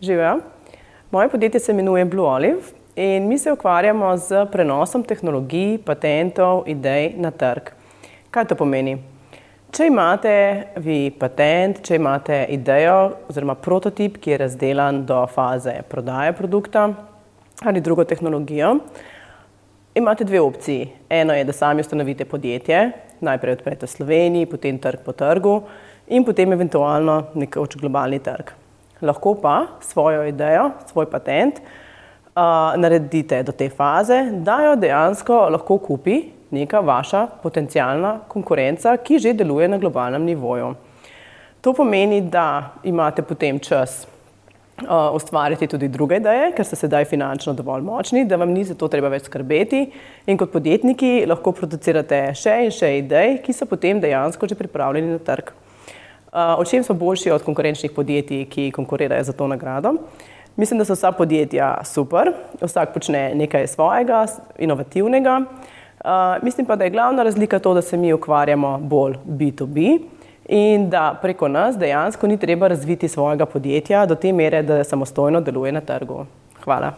Živijo. Moje podjetje se imenuje Blue Olive in mi se ukvarjamo z prenosom tehnologij, patentov, idej na trg. Kaj to pomeni? Če imate vi patent, če imate idejo oziroma prototip, ki je razdelan do faze prodaje produkta ali drugo tehnologijo, imate dve opciji. Eno je, da sami ustanovite podjetje, najprej odprete v Sloveniji, potem trg po trgu in potem eventualno nekoč globalni trg. Lahko pa svojo idejo, svoj patent naredite do te faze, da jo dejansko lahko kupi neka vaša potencialna konkurenca, ki že deluje na globalnem nivoju. To pomeni, da imate potem čas ustvariti tudi druge ideje, ker ste sedaj finančno dovolj močni, da vam ni za to treba več skrbeti in kot podjetniki lahko producirate še in še idej, ki so potem dejansko že pripravljeni na trg. O čem smo boljši od konkurenčnih podjetij, ki konkurirajo za to nagrado? Mislim, da so vsa podjetja super, vsak počne nekaj svojega, inovativnega. Mislim pa, da je glavna razlika to, da se mi ukvarjamo bolj B2B in da preko nas dejansko ni treba razviti svojega podjetja do te mere, da samostojno deluje na trgu. Hvala.